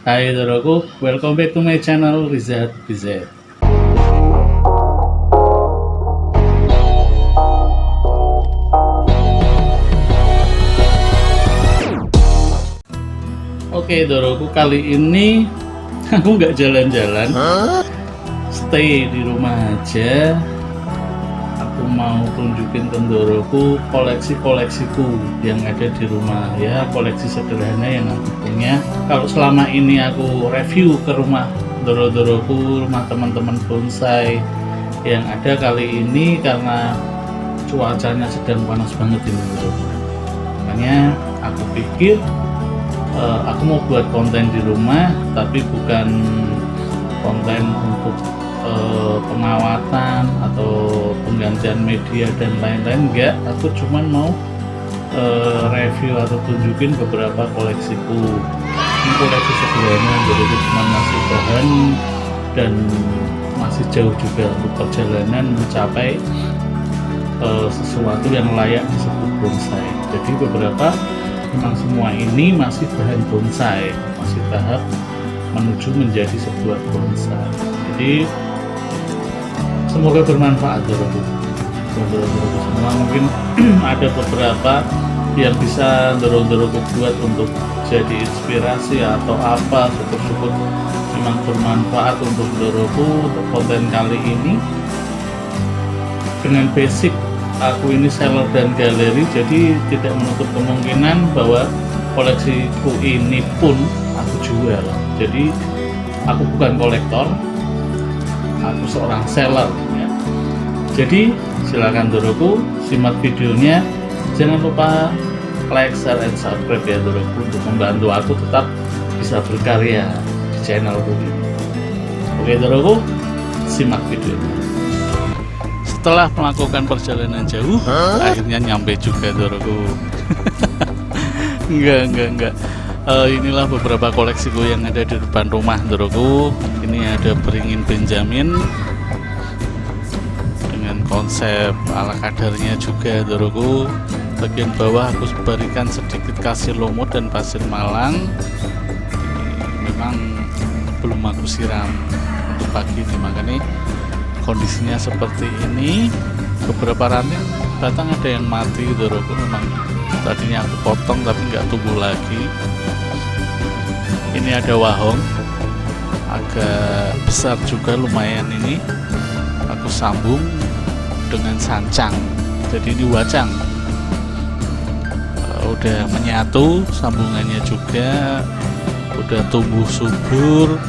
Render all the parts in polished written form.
Hai saudaraku, welcome back to my channel Rizat BZ. Oke saudaraku, kali ini aku nggak jalan-jalan, stay di rumah aja. Aku mau tunjukin ke saudaraku koleksi-koleksiku yang ada di rumah, ya koleksi sederhana yang aku punya. Kalau selama ini aku review ke rumah doro-doroku, rumah teman-teman bonsai yang ada, kali ini karena cuacanya sedang panas banget ini doro, makanya aku pikir aku mau buat konten di rumah, tapi bukan konten untuk pengawatan atau penggantian media dan lain-lain, enggak. Aku cuman mau review atau tunjukin beberapa koleksiku. Ini koleksi sederhana, jadi itu cuma masih bahan dan masih jauh juga untuk perjalanan mencapai sesuatu yang layak disebut bonsai. Jadi beberapa memang semua ini masih bahan bonsai, masih tahap menuju menjadi sebuah bonsai. Jadi semoga bermanfaat doro-doroku semua. Mungkin ada beberapa yang bisa doro-doroku buat untuk jadi inspirasi atau apa. Syukur-syukur memang bermanfaat untuk doroku. Untuk konten kali ini dengan basic aku ini seller dan galeri, jadi tidak menutup kemungkinan bahwa koleksiku ini pun aku jual. Jadi aku bukan kolektor, aku seorang seller ya. Jadi silakan doroku simak videonya, jangan lupa like, share, and subscribe ya doroku, untuk membantu aku tetap bisa berkarya di channelku ini. Oke doroku, simak videonya. Setelah melakukan perjalanan jauh, akhirnya nyampe juga doroku. enggak. Inilah beberapa koleksiku yang ada di depan rumah doroku. Ini ada beringin Benjamin dengan konsep ala kadarnya juga doroku. Bagian bawah aku berikan sedikit kasir lumut dan pasir malang. Ini memang belum aku siram untuk pagi ini, makanya kondisinya seperti ini. Beberapa ranting batang ada yang mati doroku, memang tadinya aku potong tapi nggak tumbuh lagi. Ini ada wahong agak besar juga, lumayan. Ini aku sambung dengan sancang, jadi ini wacang. Udah menyatu sambungannya juga, udah tumbuh subur,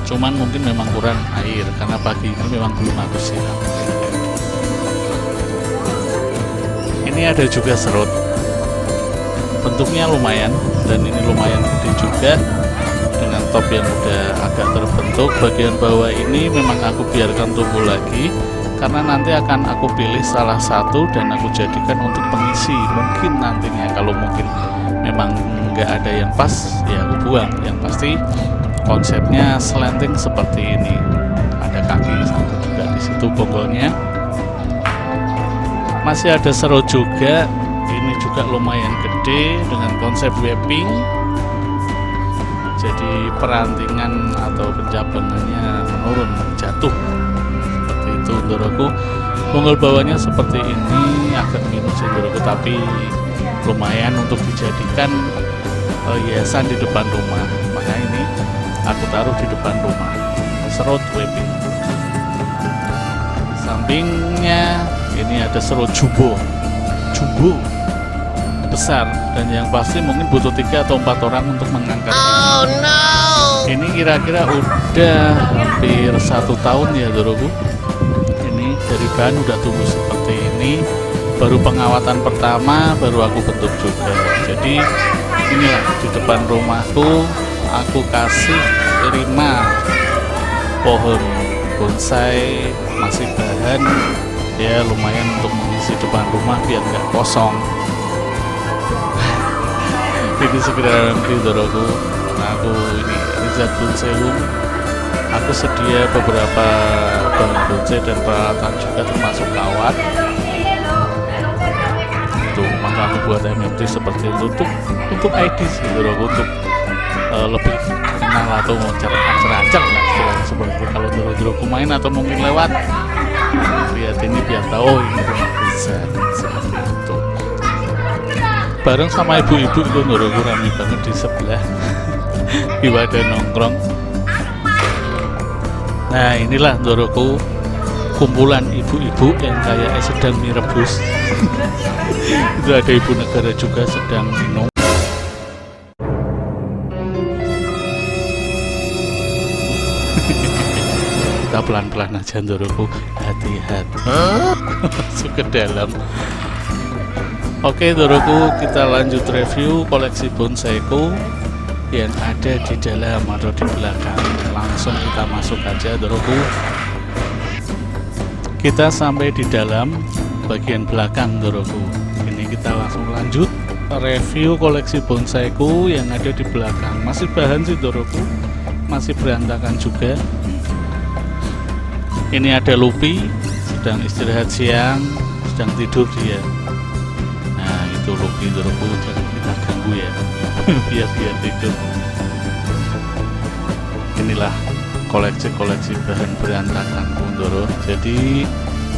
cuman mungkin memang kurang air karena pagi ini memang belum aku siram. Ini ada juga serut, bentuknya lumayan dan ini lumayan gede juga dengan top yang udah agak terbentuk. Bagian bawah ini memang aku biarkan tumbuh lagi karena nanti akan aku pilih salah satu dan aku jadikan untuk pengisi. Mungkin nantinya kalau mungkin memang nggak ada yang pas ya aku buang. Yang pasti konsepnya slanting seperti ini, ada kaki satu juga di situ bonggolnya. Masih ada serut juga, ini juga lumayan gede dengan konsep webbing, jadi perantingan atau pencabangannya menurun, jatuh seperti itu doroku. Bonggol bawahnya seperti ini, agak minus ya doroku, tapi lumayan untuk dijadikan hiasan di depan rumah. Maka ini aku taruh di depan rumah, serut webbing. Sampingnya ini ada serut jumbo besar, dan yang pasti mungkin butuh 3 atau 4 orang untuk mengangkat. Oh no! Ini kira-kira udah hampir 1 tahun ya doroku. Ini dari bahan udah tumbuh seperti ini, baru pengawatan pertama baru aku bentuk juga. Jadi inilah di depan rumahku aku kasih 5 pohon bonsai masih bahan ya, lumayan untuk mengisi depan rumah biar nggak kosong. Ini sekedar nanti doroku. Nah, aku ini Rizat Bonsai. Aku sedia beberapa bahan bonsai dan peralatan juga termasuk kawat. Itu maka aku buat MMT seperti itu untuk ID sih doroku, untuk lebih kenal atau cara acer-acer lah istilahnya seperti itu. Kalau doro-doroku main atau mungkin lewat lihat ini biar tahu oh, ini rumah bisa seperti itu. Bareng sama ibu-ibu itu doroku rame banget di sebelah ibadah nongkrong. Nah inilah doroku kumpulan ibu-ibu yang kayak sedang mie rebus. Itu ada ibu negara juga sedang minum. Kita pelan-pelan aja doroku, hati-hati masuk ke dalam. Oke doroku, kita lanjut review koleksi bonsaiku yang ada di dalam atau di belakang. Langsung kita masuk aja doroku. Kita sampai di dalam bagian belakang doroku. Ini kita langsung lanjut review koleksi bonsaiku yang ada di belakang. Masih bahan sih doroku, masih berantakan juga. Ini ada Lupi sedang istirahat siang, sedang tidur dia. Nah itu Lupi doroku, jangan kita ganggu ya biar dia tidur. Inilah koleksi bahan berantakan Doro. Jadi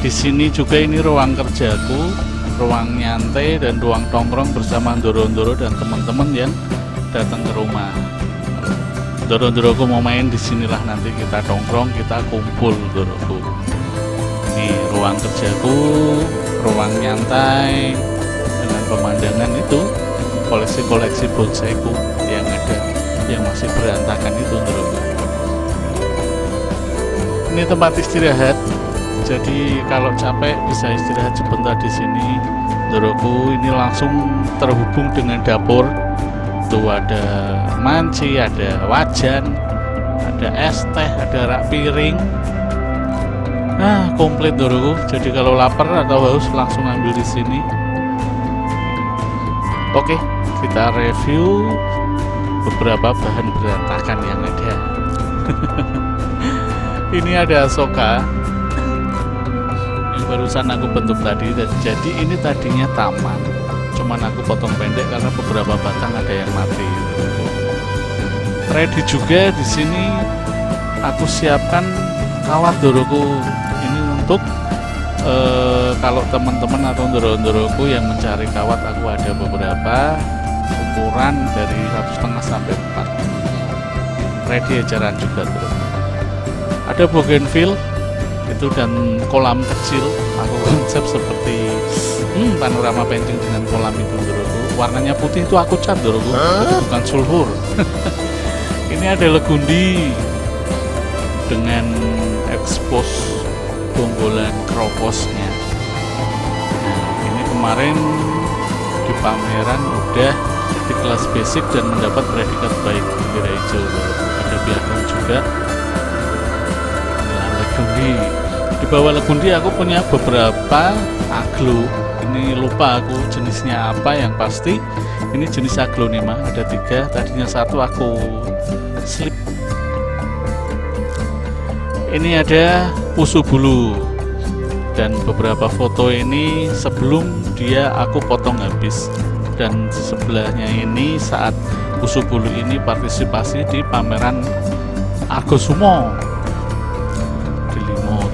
di sini juga ini ruang kerjaku, ruang nyantai dan ruang tongkrong bersama Doro-Doro dan teman-teman yang datang ke rumah. Doro-doroku mau main di sinilah, nanti kita tongkrong, kita kumpul doroku. Ini ruang kerjaku, ruang nyantai dengan pemandangan itu koleksi bonsaiku yang ada, yang masih berantakan itu doroku. Ini tempat istirahat, jadi kalau capek bisa istirahat sebentar di sini doroku. Ini langsung terhubung dengan dapur. Tuh ada manci, ada wajan, ada es teh, ada rak piring. Nah, komplit doroku. Jadi kalau lapar atau haus langsung ambil di sini. Oke, kita review beberapa bahan berantakan yang ada. Ini ada Asoka yang barusan aku bentuk tadi. Jadi ini tadinya taman, cuman aku potong pendek karena beberapa batang ada yang mati. Ready juga di sini aku siapkan kawat doroku. Ini untuk kalau teman-teman atau doro-doroku yang mencari kawat, aku ada beberapa ukuran dari 1,5 sampai 4. Ready ejaran juga doroku. Ada bougainville itu dan kolam kecil. Aku konsep seperti panorama pancing dengan kolam itu doroku. Warnanya putih itu aku cat doroku, bukan sulfur. Ini ada legundi dengan expose bonggolan kroposnya. Nah, ini kemarin di pameran udah di kelas basic dan mendapat predikat baik bendera hijau doroku. Ada piagam juga. Nah, legundi. Di bawah legundi aku punya beberapa aglo. Ini lupa aku jenisnya apa, yang pasti ini jenis aglonema. Ada 3, tadinya 1 aku slip. Ini ada pusu bulu dan beberapa foto ini sebelum dia aku potong habis, dan sebelahnya ini saat pusu bulu ini partisipasi di pameran Argo Sumo di Limut.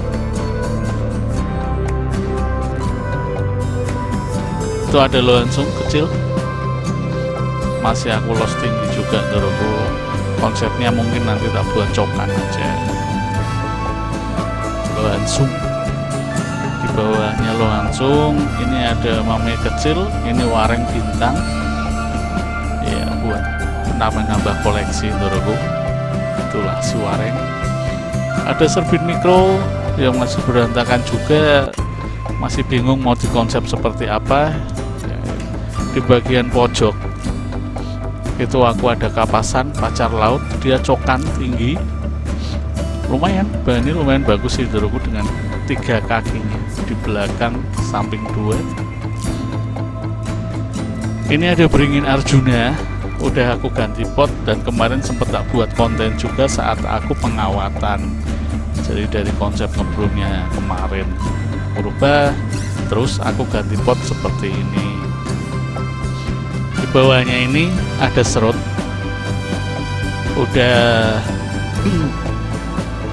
Itu ada loansung kecil, masih aku los tinggi juga doroku. Konsepnya mungkin nanti tak buat cokan aja. Loansung, di bawahnya loansung. Ini ada mame kecil, ini wareng bintang ya, buat nambah koleksi doroku. Itulah si wareng. Ada serbin mikro yang masih berantakan juga, masih bingung mau dikonsep seperti apa. Di bagian pojok itu aku ada kapasan pacar laut, dia cokan tinggi, lumayan, bahannya lumayan bagus sih doroku, dengan 3 kakinya di belakang samping 2. Ini ada beringin Arjuna, udah aku ganti pot dan kemarin sempet tak buat konten juga saat aku pengawatan. Jadi dari konsep ngebrumnya kemarin berubah, terus aku ganti pot seperti ini. Di bawahnya ini ada serut udah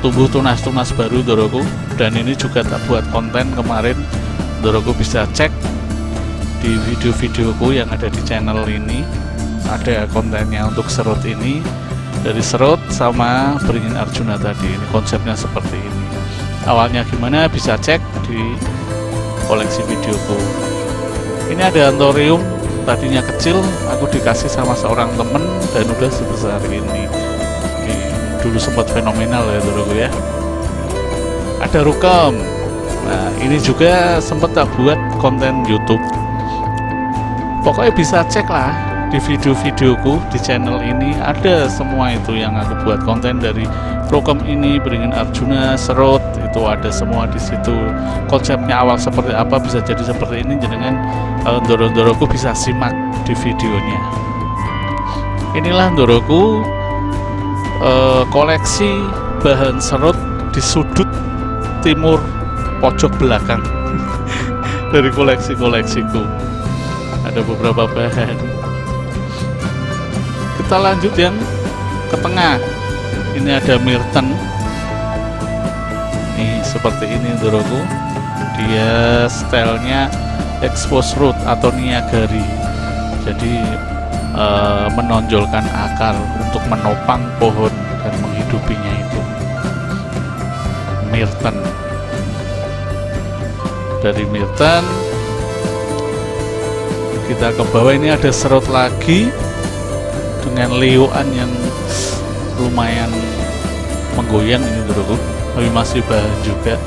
tumbuh tunas-tunas baru Doroku. Dan ini juga tak buat konten kemarin, Doroku bisa cek di video-videoku yang ada di channel ini, ada kontennya untuk serut ini, dari serut sama beringin Arjuna tadi. Ini konsepnya seperti ini. Awalnya gimana bisa cek di koleksi videoku. Ini ada anthurium, tadinya kecil, aku dikasih sama seorang temen dan udah sebesar ini. Dulu sempat fenomenal ya Doroku ya. Ada rukem. Nah ini juga sempat tak buat konten YouTube. Pokoknya bisa cek lah di video-videoku di channel ini, ada semua itu yang aku buat konten, dari rukem ini, beringin Arjuna, serut, itu ada semua di situ. Konsepnya awal seperti apa bisa jadi seperti ini, jenengan Doroku bisa simak di videonya. Inilah Doroku koleksi bahan serut di sudut timur pojok belakang dari koleksi-koleksiku. Ada beberapa bahan. Kita lanjut yang ke tengah. Ini ada myrten. Nih seperti ini Doroku. Dia stylenya expose root atau niagari. Jadi menonjolkan akar untuk menopang pohon dan menghidupinya itu. Myrten. Dari myrten kita ke bawah, ini ada serut lagi dengan liuan yang lumayan menggoyang ini Doroku, tapi masih bahan juga.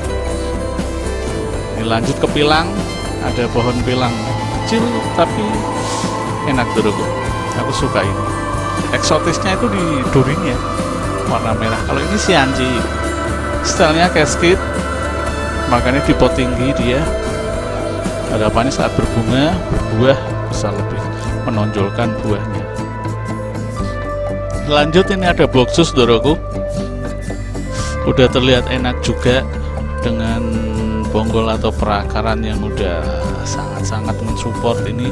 Ini lanjut ke pilang, ada pohon pilang kecil tapi enak Doroku, aku suka ini. Eksotisnya itu di durinya warna merah. Kalau ini sianji, stylenya casket, makanya di pot tinggi dia. Harapannya saat berbunga, berbuah bisa lebih menonjolkan buahnya. Lanjut ini ada boxus Doroku. Udah terlihat enak juga dengan bonggol atau perakaran yang udah sangat-sangat mensupport ini.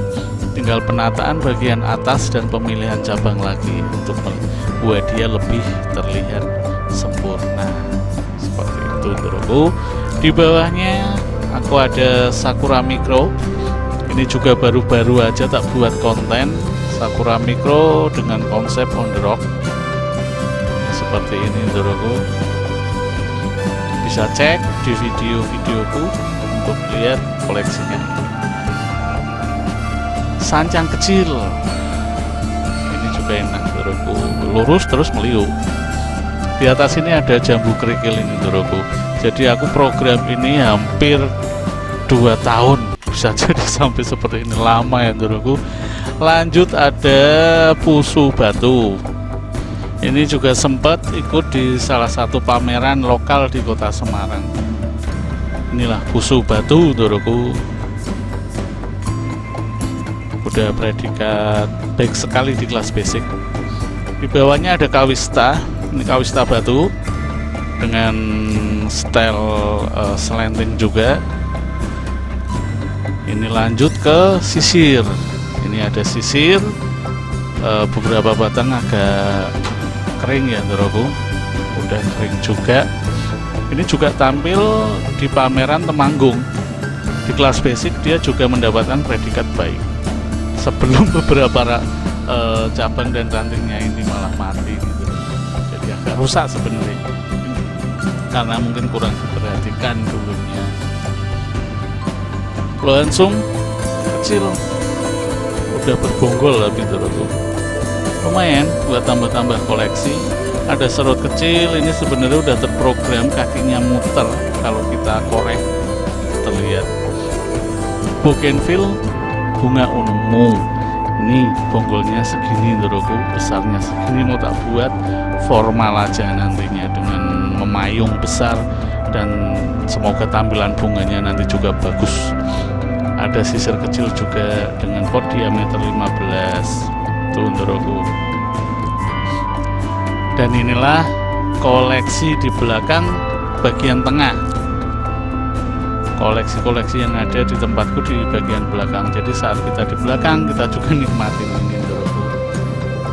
Tinggal penataan bagian atas dan pemilihan cabang lagi untuk membuat dia lebih terlihat sempurna. Seperti itu Doroku. Di bawahnya aku ada Sakura Micro. Ini juga baru-baru aja tak buat konten. Sakura Micro dengan konsep on the rock. Seperti ini Doroku. Bisa cek di video-videoku untuk lihat koleksinya. Sancang kecil. Ini juga enak Doroku. Lurus terus meliuk. Di atas ini ada jambu kerikil ini Doroku. Jadi aku program ini hampir 2 tahun, bisa jadi sampai seperti ini, lama ya Doroku. Lanjut ada pusu batu. Ini juga sempat ikut di salah satu pameran lokal di kota Semarang. Inilah pusu batu Doroku. Udah predikat baik sekali di kelas basic. Di bawahnya ada kawista. Ini kawista batu dengan style slanting juga. Ini lanjut ke sisir. Ini ada sisir, beberapa batang agak kering ya Doroku, udah kering juga. Ini juga tampil di pameran Temanggung. Di kelas basic dia juga mendapatkan predikat baik, sebelum beberapa cabang dan rantingnya ini malah mati gitu. Jadi agak rusak sebenarnya, karena mungkin kurang diperhatikan dulunya. Langsung kecil udah berbonggol tapi Doroku. Lumayan buat tambah-tambah koleksi. Ada serut kecil, ini sebenarnya udah terprogram kakinya muter kalau kita korek, terlihat. Bougainville bunga ungu. Ini bonggolnya segini Doroku, besarnya segini, mau tak buat formal aja nantinya dengan memayung besar, dan semoga tampilan bunganya nanti juga bagus. Ada sisir kecil juga dengan pot diameter 15 tuh Doroku. Dan inilah koleksi di belakang bagian tengah. Koleksi-koleksi yang ada di tempatku di bagian belakang. Jadi saat kita di belakang, kita juga nikmatin ini Doroku.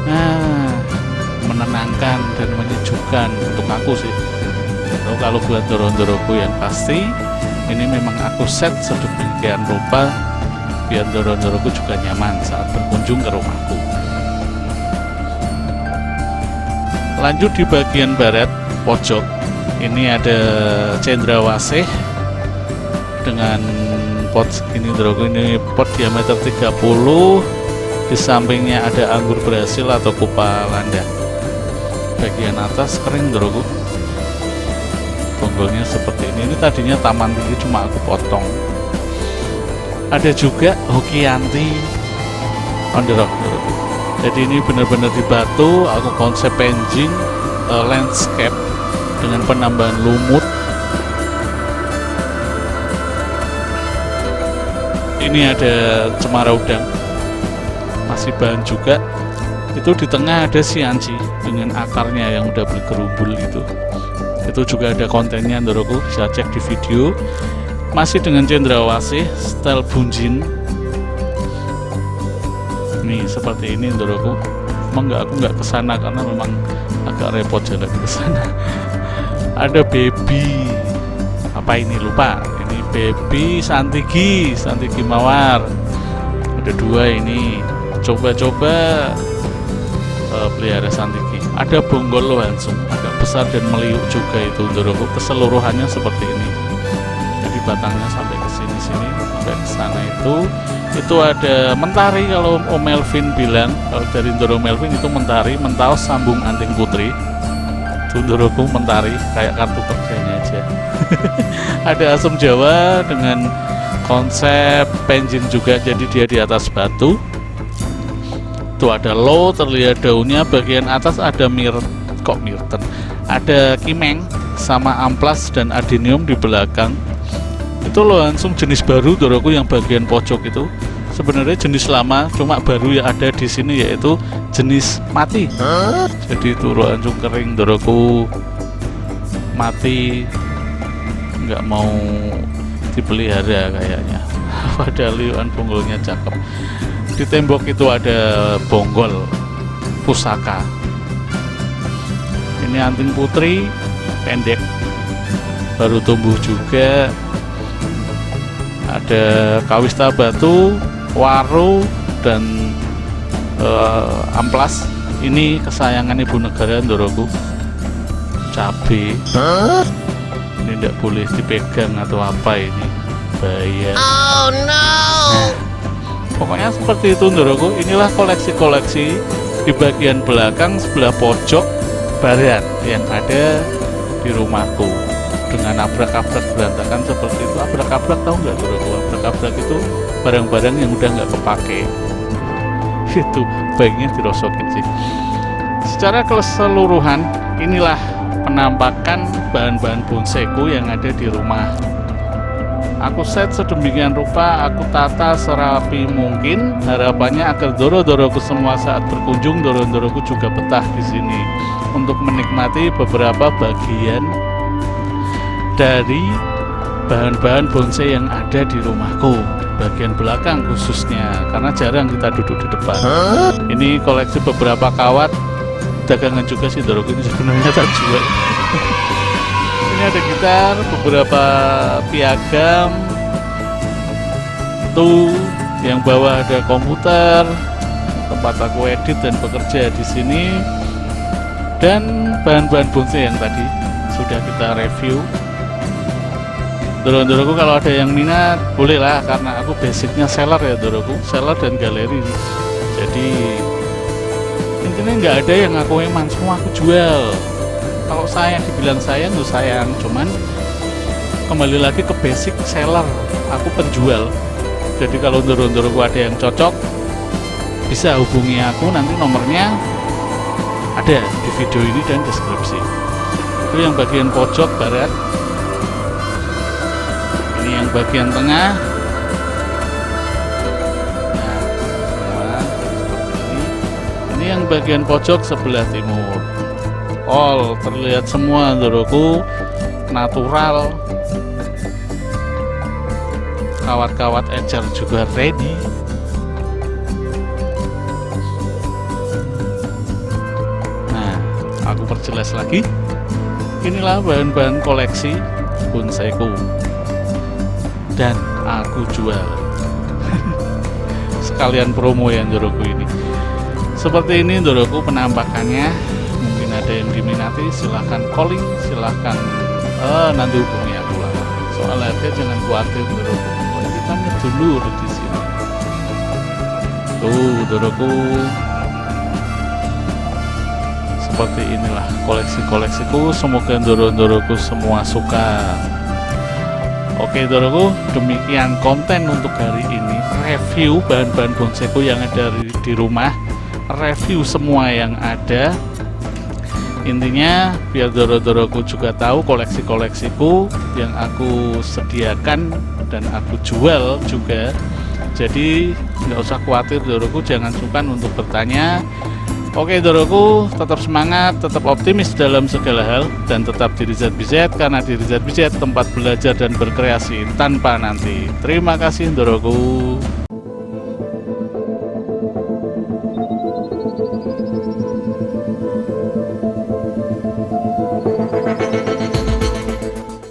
Nah, menenangkan dan menyejukkan untuk aku sih. Kalau buat ndoro-ndoroku yang pasti ini memang aku set sedemikian rupa biar ndoro-ndoroku juga nyaman saat berkunjung ke rumahku. Lanjut di bagian barat pojok, ini ada cendrawasih dengan pot segini ndoroku. Ini pot diameter 30, di sampingnya ada anggur Brasil atau kupa landa. Bagian atas kering ndoroku, bonggolnya seperti ini. Ini tadinya taman tinggi cuma aku potong. Ada juga hokianti on the rock ndoroku. Jadi ini benar-benar di batu, aku konsep painting landscape dengan penambahan lumut. Ini ada cemara udang, masih bahan juga. Itu di tengah ada sianci dengan akarnya yang udah bergerumbul gitu. Itu juga ada kontennya ndoroku, bisa cek di video. Masih dengan cendrawasih style bunjin. Nih seperti ini ndoroku. Emang aku nggak kesana karena memang agak repot jalan kesana. Ada baby, apa ini lupa. Ini baby santigi mawar. Ada dua ini. Coba-coba pelihara santigi. Ada bonggol lohansung, agak besar dan meliuk juga itu ndoroku. Keseluruhannya seperti ini. Jadi batangnya sampai ke sini-sini, sampai ke sana itu ada mentari. Kalau Om Melvin bilang, kalau dari Ndoro Melvin itu mentari, mentaos sambung anting putri. Itu ndoroku mentari, kayak kartu kerjanya aja. Ada asam jawa dengan konsep penjin juga, jadi dia di atas batu. Itu ada low, terlihat daunnya. Bagian atas ada mirten, ada kimeng sama amplas dan adenium di belakang. Itu langsung jenis baru ndoroku yang bagian pojok itu. Sebenarnya jenis lama, cuma baru yang ada di sini yaitu jenis mati. Jadi itu langsung kering ndoroku, mati, nggak mau dipelihara kayaknya. Padahal liuan bonggolnya cakep. Di tembok itu ada bonggol pusaka. Ini anting putri pendek, baru tumbuh juga. Ada kawista batu, waru, dan amplas. Ini kesayangan ibu negara ndoroku, cabe. Ini tidak boleh dipegang atau apa, ini bahaya. Oh no. Nah, pokoknya seperti itu ndoroku. Inilah koleksi-koleksi di bagian belakang sebelah pojok barat yang ada di rumahku. Dengan abrak-abrak berantakan seperti itu. Abrak-abrak tahu nggak ndoroku? Abrak-abrak itu barang-barang yang udah nggak kepake. Itu baiknya dirosokin sih. Secara keseluruhan inilah penampakan bahan-bahan bonsaiku yang ada di rumah. Aku set sedemikian rupa, aku tata serapi mungkin. Harapannya agar ndoro-ndoroku semua saat berkunjung, ndoro-ndoroku juga betah di sini untuk menikmati beberapa bagian dari bahan-bahan bonsai yang ada di rumahku, bagian belakang khususnya, karena jarang kita duduk di depan. Ini koleksi beberapa kawat dagangan juga sih ndoroku, ini sebenarnya tak jual. Ini ada gitar, beberapa piagam, tuh yang bawah ada komputer, tempat aku edit dan bekerja di sini, dan bahan-bahan bonsai yang tadi sudah kita review. Ndoro-ndoroku kalau ada yang minat bolehlah, karena aku basicnya seller ya ndoroku, seller dan galeri. Jadi intinya nggak ada yang aku eman, semua aku jual. Kalau sayang dibilang sayang, tuh sayang, cuman kembali lagi ke basic seller, aku penjual. Jadi kalau ndoro-ndoroku ada yang cocok, bisa hubungi aku, nanti nomornya ada di video ini dan deskripsi. Itu yang bagian pojok barat. Ini yang bagian tengah. Nah, semua seperti ini. Ini yang bagian pojok sebelah timur. All terlihat semua ndoroku natural. Kawat-kawat ecer juga ready. Nah, Aku perjelas lagi, inilah bahan-bahan koleksi bonsaiku dan aku jual. Sekalian promo ya Ndoroku ini. Seperti ini Ndoroku penampakannya. Mungkin ada yang diminati, silahkan calling, silahkan nanti hubungi aku lah. Soal harga jangan khawatir Ndoroku. Kita dulu di sini. Tuh Ndoroku. Seperti inilah koleksi-koleksiku. Semoga Ndoro-ndoroku semua suka. Oke Ndoroku, demikian konten untuk hari ini. Review bahan-bahan bonsaiku yang ada di rumah. Review semua yang ada. Intinya biar Ndoro-ndoroku juga tahu koleksi-koleksiku yang aku sediakan dan aku jual juga. Jadi nggak usah khawatir Ndoroku, jangan sungkan untuk bertanya. Oke Ndoroku, tetap semangat, tetap optimis dalam segala hal, dan tetap di Rizat BZ, karena di Rizat BZ tempat belajar dan berkreasi tanpa nanti. Terima kasih Ndoroku.